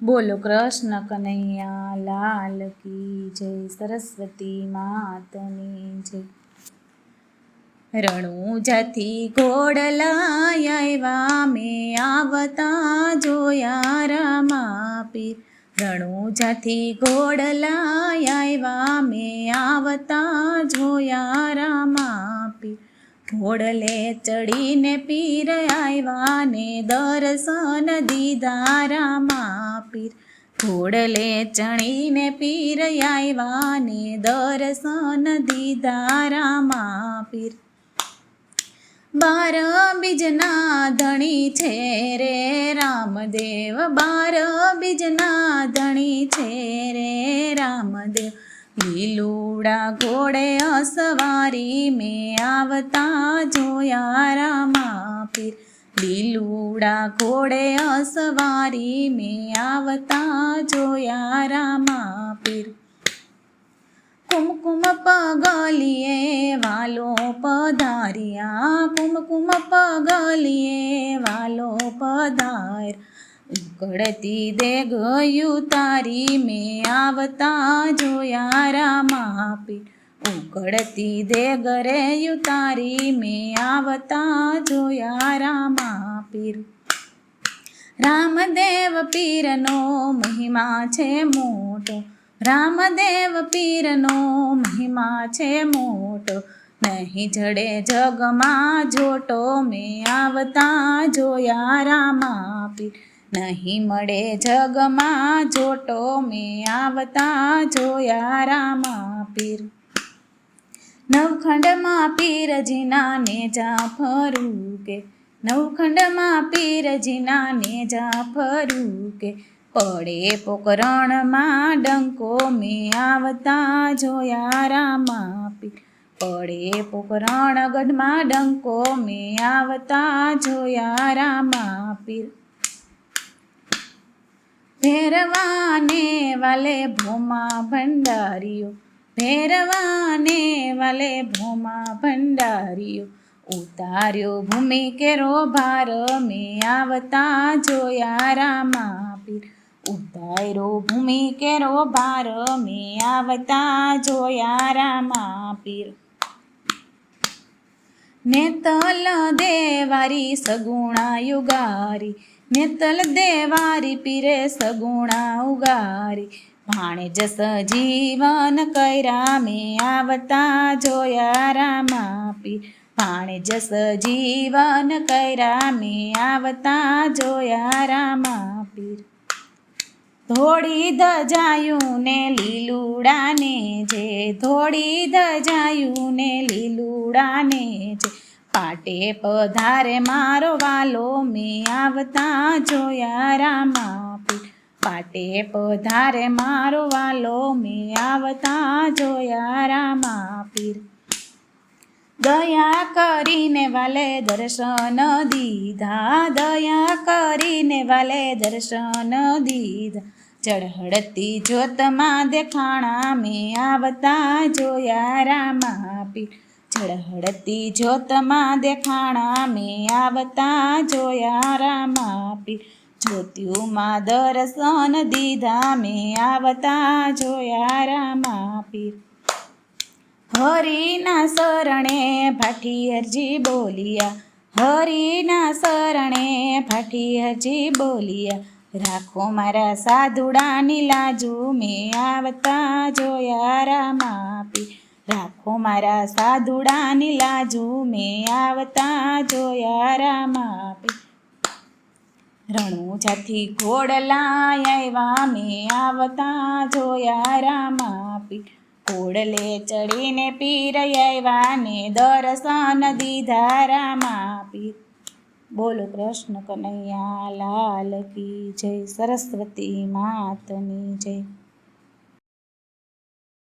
બોલો કૃષ્ણ કનૈયા લાલ કી જય, સરસ્વતી માતની જય। રણુજાથી ઘોડલા આવ્યા મેં આવતા જોયા રામા પીર। રણુજાથી ઘોડલા આવ્યા મેં આવતા જોયા રામા પીર। ઘોડલે ચડીને પીર આવ્યા ને દર્શન દીધા રામા પીર। ઘોડલે ચડીને પીર આવ્યા ને દર્શન દીધા રામા પીર। 12 બીજના ધણી છે રે રામદેવ, 12 બીજના ધણી છે રે રામદેવ। લીલુડા ઘોડે અસવારી મેં આવતા જોયા રામા પીર। લીલુડા ઘોડે અસવારી મેં આવતા જોયા રામા પીર। કુમકુમ પગલીએ વાલો પધાર્યા, કુમકુમ પગલીએ વાલો પધાર। ઉકળતી દેગ ઉતારી મેં આવતા જોયા રામા પીર। ઉકળતી દેગ રે ઉતારી મેં આવતા જોયા રામા પીર। રામદેવ પીરનો મહિમા છે મોટો, રામદેવ પીરનો મહિમા છે મોટો। નહીં જડે જગમાં જોટો મેં આવતા જોયા રામા પીર। નહીં મળે જગમાં જોટો મેં આવતા જોયા રામા પીર। નવખંડમાં પીરજીના નેજા ફરું કે, નવખંડમાં પીરજીના નેજા ફરું કે। પડે પોકરણમાં ડંકો મેં આવતા જોયા રામા પીર। પડે પોકરણ ગઢમાં ડંકો મેં આવતા જોયા રામા પીર। ભેરવાને વાલે ભોમા ભંડારીઓ, ભેરવાને વાલે ભોમા ભંડારીઓ। ઉતાર્યો ભૂમિ કેરો ભાર મેં આવતા જોયા રામા પીર। ઉતાર્યો ભૂમિ કેરો ભાર મેં આવતા જોયા રામા પીર। નેતલ દેવારી સગુણા યુગારી, નેતલ દેવારી પીરે સગુણા ઉગારી। ભાણે જસ જીવન કર્યા મેં આવતા જોયા રામા પીર। ભાણે જસ જીવન કર્યા મેં આવતા જોયા રામા પીર। ધોળી ધજાયું ને લીલુડાને જે, ધોળી ધજાયું ને લીલુડાને જે। પાટે પધારે મારો વાલો મેં આવતા જોયા રામા પીર। પાટે પધારે મારો વાલો મેં આવતા જોયા રામા પીર। દયા કરીને વાલે દર્શન દીધા, દયા કરીને વાલે દર્શન દીધા। ચળહળતી જ્યોતમાં દેખાણા મેં આવતા જોયા રામા પીર। ચળહળતી જ્યોતમાં દેખાણા મેં આવતા જોયા રામા પીર। જ્યોતિમાં દર્શન દીધા મેં આવતા જોયા રામા પીર। હરિના શરણે ભાઠી હરજી બોલિયા, હરિના શરણે ભાઠી હરજી બોલિયા। રાખો મારા સાધુડાની લાજુ મેં આવતા જોયા રામા પીર। રાખો મારા સાધુડાની લાજુ મેં આવતા જોયા રામા પીર। રણુજાથી ઘોડલા આવ્યા મેં આવતા જોયા રામા પીર। ઘોડલે ચડીને પીર આવ્યા ને દર્શન દીધા રામા પીર। બોલો કૃષ્ણ કનૈયા લાલ કી જય, સરસ્વતી માતની જય।